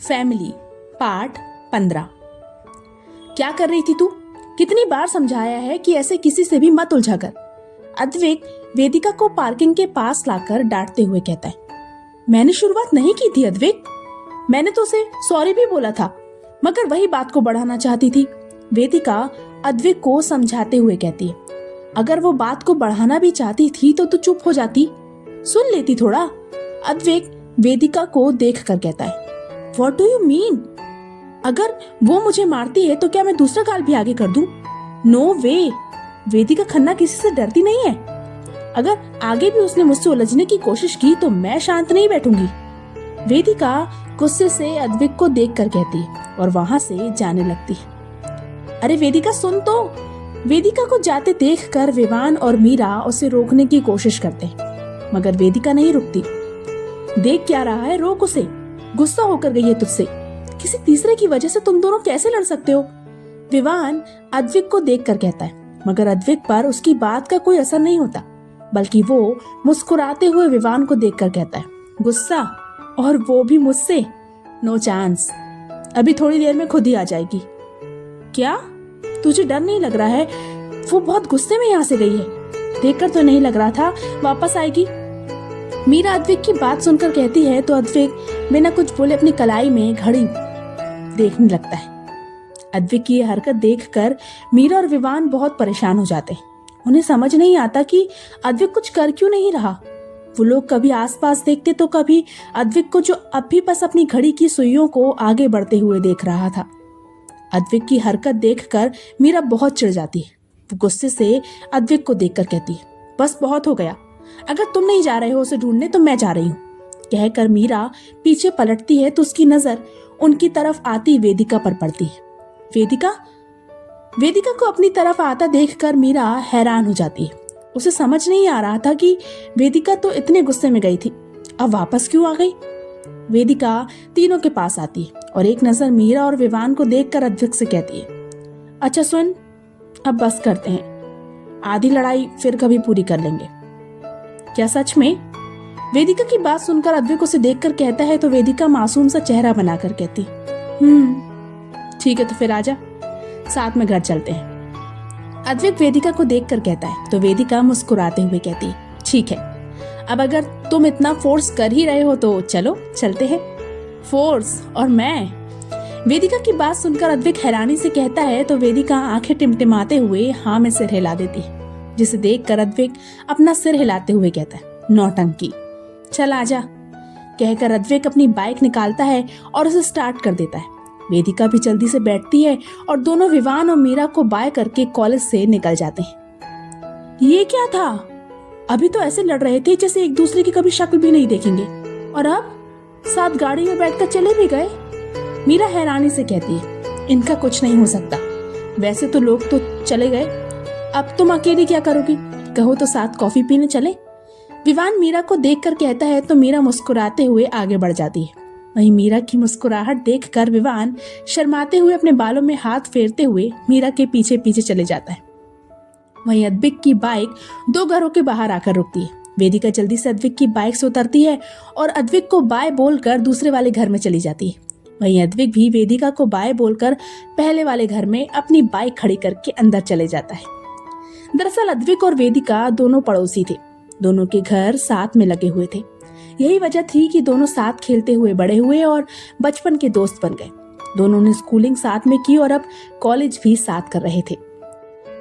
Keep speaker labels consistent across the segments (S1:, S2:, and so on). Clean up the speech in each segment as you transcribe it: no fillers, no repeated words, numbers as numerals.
S1: Family part 15। क्या कर रही थी तू? कितनी बार समझाया है कि ऐसे किसी से भी मत उलझा कर। अद्विक वेदिका को पार्किंग के पास लाकर डांटते हुए कहता है, मैंने शुरुआत नहीं की थी अद्विक, मैंने तो उसे सॉरी भी बोला था, मगर वही बात को बढ़ाना चाहती थी। वेदिका अद्विक को समझाते हुए कहती है, अगर वो बात को बढ़ाना भी चाहती थी तो तू चुप हो जाती, सुन लेती थोड़ा। अद्विक वेदिका को देखकर कहता है, What do you mean? अगर वो मुझे मारती है तो क्या मैं दूसरा गाल भी आगे कर दूं? नो वे। वेदिका खन्ना किसी से डरती नहीं है। अगर आगे भी उसने मुझसे उलझने की कोशिश की तो मैं शांत नहीं बैठूंगी। वेदिका गुस्से से अद्विक को देखकर कहती है और वहां से जाने लगती है। अरे वेदिका सुन तो। वेदिका को जाते देखकर विवान और मीरा उसे रोकने की कोशिश करते हैं, मगर वेदिका नहीं रुकती। देख क्या रहा है, रोक उसे, गुस्सा होकर गई है तुझसे, किसी तीसरे की वजह से तुम दोनों कैसे लड़ सकते हो? विवान अद्विक को देखकर कहता है, मगर अद्विक पर उसकी बात का कोई असर नहीं होता, बल्कि वो मुस्कुराते हुए विवान को देखकर कहता है, गुस्सा, और वो भी मुझसे? नो चांस, अभी थोड़ी देर में खुद ही आ जाएगी। क्या तुझे डर नहीं लग रहा है? वो बहुत गुस्से में यहाँ से गई है, देखकर तो नहीं लग रहा था वापस आएगी। मीरा अद्विक की बात सुनकर कहती है तो अद्विक बिना कुछ बोले अपनी कलाई में घड़ी देखने लगता है। अद्विक की यह हरकत देखकर मीरा और विवान बहुत परेशान हो जाते हैं। उन्हें समझ नहीं आता कि अद्विक कुछ कर क्यों नहीं रहा। वो लोग कभी आसपास देखते तो कभी अद्विक को, जो अब भी बस अपनी घड़ी की सुइयों को आगे बढ़ते हुए देख रहा था। अद्विक की हरकत देखकर मीरा बहुत चिढ़ जाती है। वो गुस्से से अद्विक को देखकर कहती है, बस बहुत हो गया, अगर तुम नहीं जा रहे हो उसे ढूंढने तो मैं जा रही हूँ। कहकर मीरा पीछे पलटती है तो उसकी नजर उनकी तरफ आती वेदिका पर पड़ती है। वेदिका को अपनी तरफ आता देखकर मीरा हैरान हो जाती है। उसे समझ नहीं आ रहा था कि वेदिका तो इतने गुस्से में गई थी, अब वापस क्यों आ गई। वेदिका तीनों के पास आती है और एक नजर मीरा और विवान को देखकर अद्विक से कहती है, अच्छा सुन, अब बस करते हैं, आधी लड़ाई फिर कभी पूरी कर लेंगे। क्या सच में? वेदिका की बात सुनकर अद्विक उसे देखकर कहता है तो वेदिका मासूम सा चेहरा बनाकर कहती, ठीक है तो फिर आजा, साथ में घर चलते हैं। अद्विक वेदिका को देखकर कहता है तो वेदिका मुस्कुराते हुए कहती है, ठीक है, अब अगर तुम इतना फोर्स कर ही रहे हो तो चलो चलते हैं। फोर्स? और मैं? वेदिका की बात सुनकर अद्विक हैरानी से कहता है तो वेदिका आंखें टिमटिमाते हुए हाँ में सिर हिला देती है, जिसे देखकर अद्विक अपना सिर हिलाते हुए कहता है, नौटंकी, चल आजा। कहकर अद्विक अपनी बाइक निकालता है और उसे स्टार्ट कर देता है। वेदिका भी जल्दी से बैठती है और दोनों विवान और मीरा को बाय करके कॉलेज से निकल जाते हैं। ये क्या था? अभी तो ऐसे लड़ रहे थे जैसे एक दूसरे की कभी शक्ल भी नहीं देखेंगे, और अब साथ गाड़ी में बैठकर चले भी गए। मीरा हैरानी से कहती है, इनका कुछ नहीं हो सकता, वैसे तो लोग तो चले गए, अब तुम अकेली क्या करोगी? कहो तो साथ कॉफी पीने चले। विवान मीरा को देखकर कहता है तो मीरा मुस्कुराते हुए आगे बढ़ जाती है। वहीं मीरा की मुस्कुराहट देखकर विवान शर्माते हुए अपने बालों में हाथ फेरते हुए मीरा के पीछे पीछे चले जाता है। वहीं अद्विक की बाइक 2 घरों के बाहर आकर रुकती है। वेदिका जल्दी से अद्विक की बाइक से उतरती है और अद्विक को बाय बोलकर दूसरे वाले घर में चली जाती है। वहीं अद्विक भी वेदिका को बाय बोलकर पहले वाले घर में अपनी बाइक खड़ी करके अंदर चले जाता है। दरअसल अद्विक और वेदिका दोनों पड़ोसी थे, दोनों के घर साथ में लगे हुए थे। यही वजह थी कि दोनों साथ खेलते हुए बड़े हुए और बचपन के दोस्त बन गए। दोनों ने स्कूलिंग साथ में की और अब कॉलेज भी साथ कर रहे थे।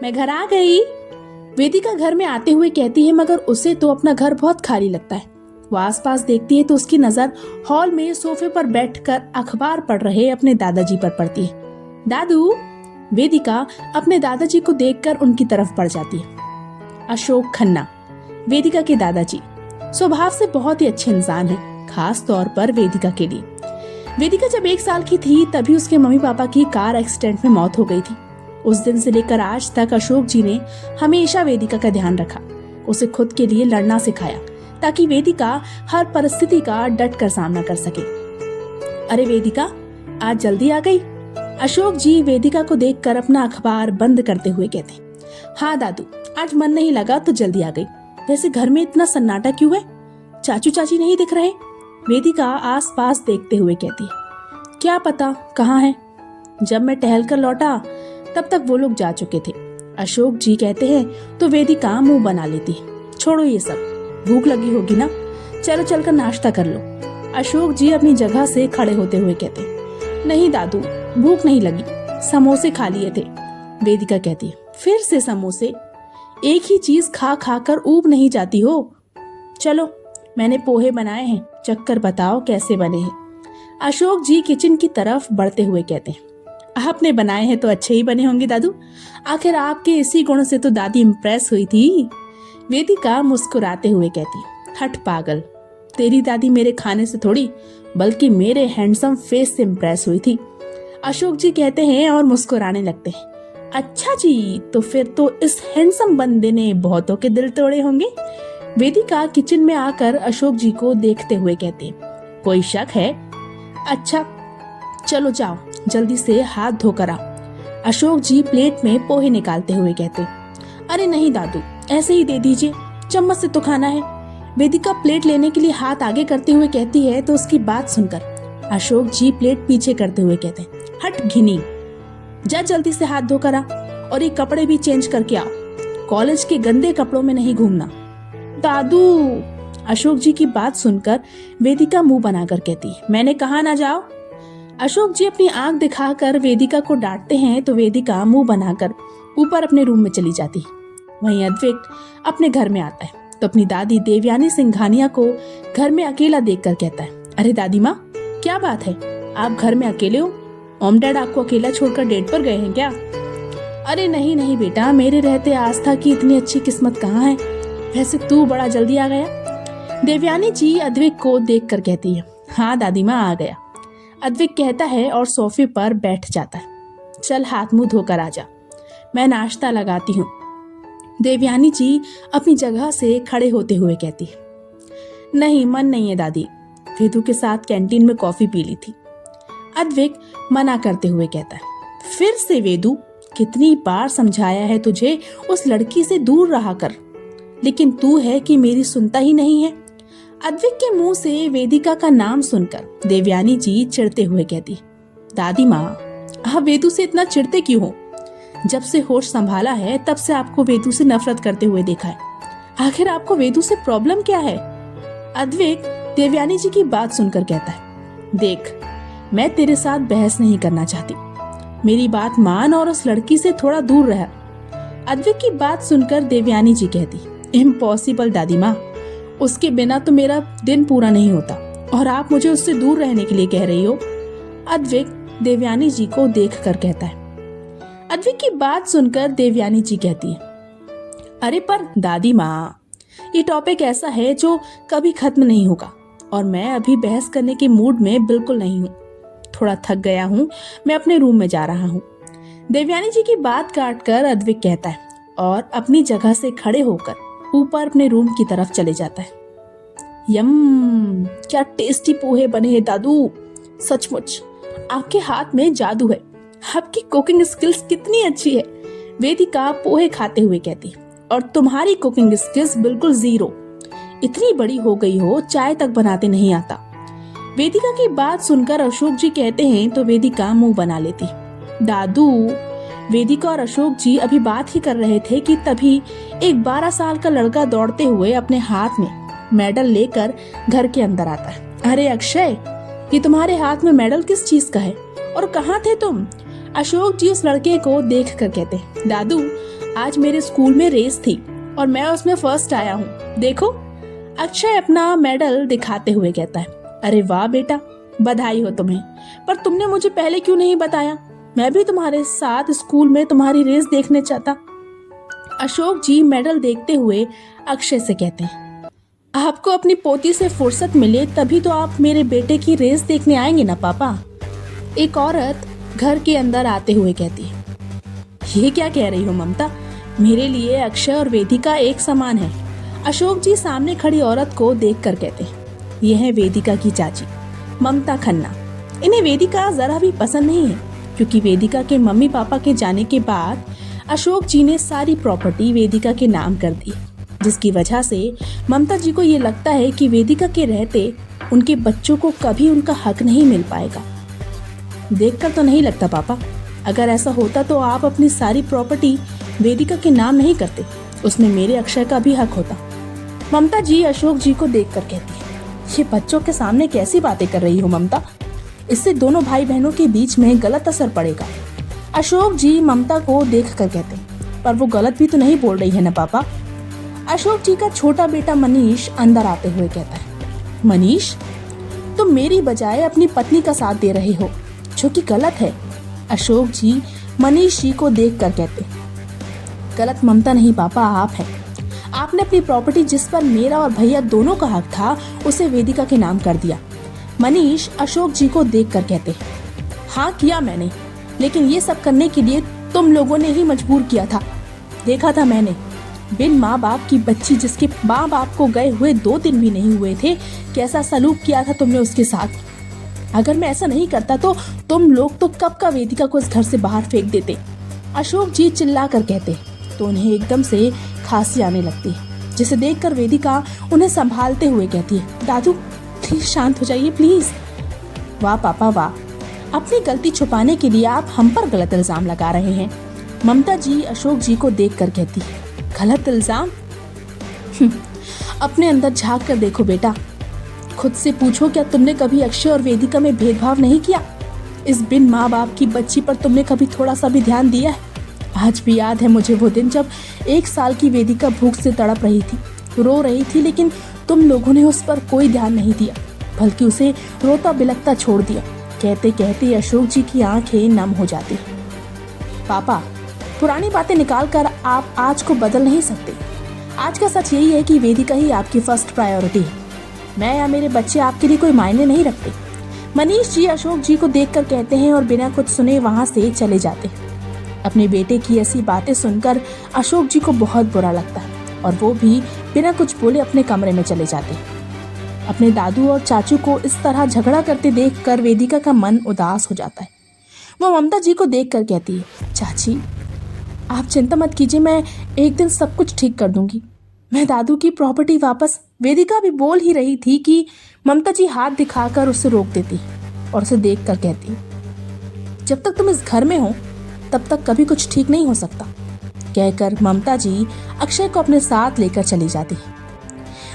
S1: मैं घर आ गई, वेदिका घर में आते हुए कहती है, मगर उसे तो अपना घर बहुत खाली लगता है। वो आसपास देखती है तो उसकी नजर हॉल में सोफे पर बैठकर अखबार पढ़ रहे अपने दादाजी पर पड़ती है। दादू। वेदिका अपने दादाजी को देखकर उनकी तरफ बढ़ जाती है। अशोक खन्ना, वेदिका के दादाजी, स्वभाव से बहुत ही अच्छे इंसान हैं, खास तौर पर वेदिका के लिए। वेदिका जब 1 साल की थी तभी उसके मम्मी पापा की कार एक्सीडेंट में मौत हो गई थी। उस दिन से लेकर आज तक अशोक जी ने हमेशा वेदिका का ध्यान रखा, उसे खुद के लिए लड़ना सिखाया ताकि वेदिका हर परिस्थिति का डट कर सामना कर सके। अरे वेदिका, आज जल्दी आ गई? अशोक जी वेदिका को देखकर अपना अखबार बंद करते हुए कहते, हाँ दादू, आज मन नहीं लगा तो जल्दी आ गई। वैसे घर में इतना सन्नाटा क्यों है? चाचू चाची नहीं दिख रहे? वेदिका आसपास देखते हुए कहती है, क्या पता कहाँ है। जब मैं टहल कर लौटा तब तक वो लोग जा चुके थे। अशोक जी कहते हैं तो वेदिका मुंह बना लेती। छोड़ो ये सब, भूख लगी होगी ना, चलो चलकर नाश्ता कर लो। अशोक जी अपनी जगह से खड़े होते हुए कहते, नहीं दादू, भूख नहीं लगी, समोसे खा लिए थे। वेदिका कहती, फिर से समोसे? एक ही चीज खा खा कर ऊब नहीं जाती हो? चलो, मैंने पोहे बनाए हैं, चक्कर बताओ कैसे बने हैं। अशोक जी किचन की तरफ बढ़ते हुए कहते हैं, आपने बनाए हैं तो अच्छे ही बने होंगे दादू, आखिर आपके इसी गुण से तो दादी इम्प्रेस हुई थी। वेदिका मुस्कुराते हुए कहती, हट पागल, तेरी दादी मेरे खाने से थोड़ी बल्कि मेरे हैंडसम फेस से इम्प्रेस हुई थी। अशोक जी कहते हैं और मुस्कुराने लगते हैं। अच्छा जी, तो फिर तो इस हैंडसम बंदे ने बहुतों के दिल तोड़े होंगे। वेदिका किचन में आकर अशोक जी को देखते हुए कहती, कोई शक है? अच्छा चलो जाओ, जल्दी से हाथ धोकर आओ। अशोक जी प्लेट में पोहे निकालते हुए कहते, अरे नहीं दादू, ऐसे ही दे दीजिए, चम्मच से तो खाना है। वेदिका प्लेट लेने के लिए हाथ आगे करते हुए कहती है तो उसकी बात सुनकर अशोक जी प्लेट पीछे करते हुए कहते, हट घिनी, जा जल्दी से हाथ धोकर आ और ये कपड़े भी चेंज करके आओ, कॉलेज के गंदे कपड़ों में नहीं घूमना। दादू, अशोक जी की बात सुनकर वेदिका मुंह बनाकर कहती, मैंने कहा ना जाओ। अशोक जी अपनी आंख दिखाकर वेदिका को डांटते हैं तो वेदिका मुंह बनाकर ऊपर अपने रूम में चली जाती। वहीं अद्वैत अपने घर में आता है तो अपनी दादी देवयानी सिंघानिया को घर में अकेला देखकर कहता है, अरे दादी माँ, क्या बात है, आप घर में अकेले हो? मॉम डैड आपको अकेला छोड़कर डेट पर गए हैं क्या? अरे नहीं नहीं बेटा, मेरे रहते आस्था की इतनी अच्छी किस्मत कहाँ है, वैसे तू बड़ा जल्दी आ गया। देवयानी जी अद्वैत को देखकर कहती है, हाँ दादी माँ आ गया। अद्वैत कहता है और सोफे पर बैठ जाता है। चल हाथ मुंह धोकर आजा, मैं नाश्ता लगाती हूँ। देवयानी जी अपनी जगह से खड़े होते हुए कहती, नहीं मन नहीं है दादी, वेदू के साथ कैंटीन में कॉफी पी ली थी। अद्वैत मना करते हुए कहता है, फिर से वेदू, कितनी बार समझाया है तुझे उस लड़की से दूर रहा कर, लेकिन तू है कि मेरी सुनता ही नहीं है। अद्वैत के मुंह से वेदिका का नाम सुनकर देवयानी जी चिढ़ते हुए कहती, दादी माँ, आप वेदू से इतना चिढ़ते क्यों हो? जब से होश संभाला है तब से आपको वेदू से नफरत करते हुए देखा है, आखिर आपको वेदू से प्रॉब्लम क्या है? अद्वैत देवयानी जी की बात सुनकर कहता है, देख, मैं तेरे साथ बहस नहीं करना चाहती, मेरी बात मान और उस लड़की से थोड़ा दूर रह। अद्वैत की बात सुनकर देवयानी जी कहती, इम्पॉसिबल दादी माँ, उसके बिना तो मेरा दिन पूरा नहीं होता और आप मुझे उससे दूर रहने के लिए कह रही हो। अद्वैत देवयानी जी को देखकर कहता है। अद्वैत की बात सुनकर देवयानी जी कहती है, अरे पर दादी माँ, ये टॉपिक ऐसा है जो कभी खत्म नहीं होगा और मैं अभी बहस करने के मूड में बिल्कुल नहीं हूँ, थोड़ा थक गया हूँ, मैं अपने रूम में जा रहा हूँ। देवयानी जी की बात काटकर अद्वैत कहता है और अपनी जगह से खड़े होकर ऊपर अपने रूम की तरफ चले जाता है। यम, क्या टेस्टी पोहे बने हैं दादू, सचमुच आपके हाथ में जादू है, आपकी कुकिंग स्किल्स कितनी अच्छी है। वेदिका पोहे खाते हुए कहती, और तुम्हारी कुकिंग स्किल्स बिल्कुल जीरो, इतनी बड़ी हो गई हो चाय तक बनाते नहीं आता। वेदिका की बात सुनकर अशोक जी कहते हैं तो वेदिका मुंह बना लेती। दादू, वेदिका और अशोक जी अभी बात ही कर रहे थे कि तभी एक 12 साल का लड़का दौड़ते हुए अपने हाथ में मेडल लेकर घर के अंदर आता है। अरे अक्षय, ये तुम्हारे हाथ में मेडल किस चीज का है और कहाँ थे तुम? अशोक जी उस लड़के को देख कर कहते, दादू, आज मेरे स्कूल में रेस थी और मैं उसमें फर्स्ट आया हूँ, देखो। अक्षय अपना मेडल दिखाते हुए कहता है, अरे वाह बेटा, बधाई हो तुम्हें, पर तुमने मुझे पहले क्यों नहीं बताया? मैं भी तुम्हारे साथ स्कूल में तुम्हारी रेस देखने चाहता। अशोक जी मेडल देखते हुए अक्षय से कहते हैं, आपको अपनी पोती से फुर्सत मिले तभी तो आप मेरे बेटे की रेस देखने आएंगे ना पापा। एक औरत घर के अंदर आते हुए कहती है, ये क्या कह रही हो ममता, मेरे लिए अक्षय और वेदिका एक समान है। अशोक जी सामने खड़ी औरत को देखकर कहते हैं, यह है वेदिका की चाची ममता खन्ना। इन्हें वेदिका जरा भी पसंद नहीं है क्योंकि वेदिका के मम्मी पापा के जाने के बाद अशोक जी ने सारी प्रॉपर्टी वेदिका के नाम कर दी, जिसकी वजह से ममता जी को ये लगता है कि वेदिका के रहते उनके बच्चों को कभी उनका हक नहीं मिल पाएगा। देखकर तो नहीं लगता पापा। अगर ऐसा होता तो आप अपनी सारी प्रॉपर्टी वेदिका के नाम नहीं करते, उसमें मेरे अक्षय का भी हक होता। ममता जी अशोक जी को देखकर कहती है, ये बच्चों के सामने कैसी बातें कर रही हो ममता, इससे दोनों भाई बहनों के बीच में गलत असर पड़ेगा। अशोक जी ममता को देखकर कहते हैं, पर वो गलत भी तो नहीं बोल रही है ना पापा। अशोक जी का छोटा बेटा मनीष अंदर आते हुए कहता है, मनीष तुम मेरी बजाय अपनी पत्नी का साथ दे रहे हो, जो कि गलत है। अशोक जी मनीष जी को देखकर कहते, गलत ममता नहीं पापा, आप हैं। आपने अपनी प्रॉपर्टी जिस पर मेरा और भैया दोनों का हक था उसे वेदिका के नाम कर दिया। मनीष अशोक जी को देखकर कहते, हाँ किया मैंने, लेकिन ये सब करने के लिए तुम लोगों ने ही मजबूर किया था। देखा था मैंने, बिन माँ बाप की बच्ची जिसके माँ बाप को गए हुए 2 दिन भी नहीं हुए थे, कैसा सलूक किया था तुमने उसके साथ। अगर मैं ऐसा नहीं करता तो तुम लोग तो कब का वेदिका को इस घर से बाहर फेंक देते। अशोक जी चिल्ला कर कहते तो उन्हें एकदम से खांसी आने लगती है, जिसे देखकर वेदिका उन्हें संभालते हुए कहती है, दादू प्लीज शांत हो जाइए प्लीज। वाह पापा वाह, अपनी गलती छुपाने के लिए आप हम पर गलत इल्जाम लगा रहे हैं। ममता जी अशोक जी को देखकर कहती है, गलत इल्जाम? अपने अंदर झांक कर देखो बेटा, खुद से पूछो, क्या तुमने कभी अक्षय और वेदिका में भेदभाव नहीं किया? इस बिन माँ बाप की बच्ची पर तुमने कभी थोड़ा सा भी ध्यान दिया है? आज भी याद है मुझे वो दिन जब 1 साल की वेदिका भूख से तड़प रही थी, रो रही थी, लेकिन तुम लोगों ने उस पर कोई ध्यान नहीं दिया, बल्कि उसे रोता बिलखता छोड़ दिया। कहते कहते अशोक जी की आंखें नम हो जाती। पापा, पुरानी बातें निकाल कर आप आज को बदल नहीं सकते। आज का सच यही है कि वेदिका ही आपकी फर्स्ट प्रायोरिटी है। मैं या मेरे बच्चे आपके लिए कोई मायने नहीं रखते। मनीष जी अशोक जी को देखकर कहते हैं और बिना कुछ सुने वहां से चले जाते हैं। अपने बेटे की ऐसी बातें सुनकर अशोक जी को बहुत बुरा लगता है और वो भी बिना कुछ बोले अपने कमरे में चले जाते हैं। अपने दादू और चाचू को इस तरह झगड़ा करते देखकर वेदिका का मन उदास हो जाता है। वो ममता जी को देखकर कहती है, चाची आप चिंता मत कीजिए, मैं एक दिन सब कुछ ठीक कर दूंगी। मैं दादू की प्रॉपर्टी वापस। वेदिका भी बोल ही रही थी कि ममता जी हाथ दिखाकर उसे रोक देती और उसे देखकर कहती, जब तक तुम इस घर में हो तब तक कभी कुछ ठीक नहीं हो सकता। कहकर ममता जी अक्षय को अपने साथ लेकर चली जाती है।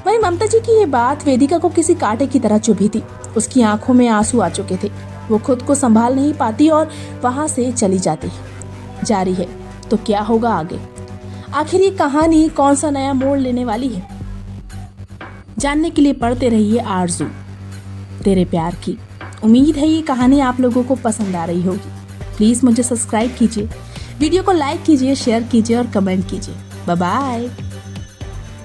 S1: वहीं ममता जी की ये बात वेदिका को किसी कांटे की तरह चुभी थी। उसकी आंखों में आंसू आ चुके थे। वो खुद को संभाल नहीं पाती और वहां से चली जाती है। जारी है तो क्या होगा आगे? आखिर ये कहानी कौन सा नया मोड़ लेने वाली है? जानने के लिए पढ़ते रहिए आरज़ू तेरे प्यार की। उम्मीद है ये कहानी आप लोगों को पसंद आ रही होगी। प्लीज़ मुझे सब्सक्राइब कीजिए, वीडियो को लाइक कीजिए, शेयर कीजिए और कमेंट कीजिए। Bye bye.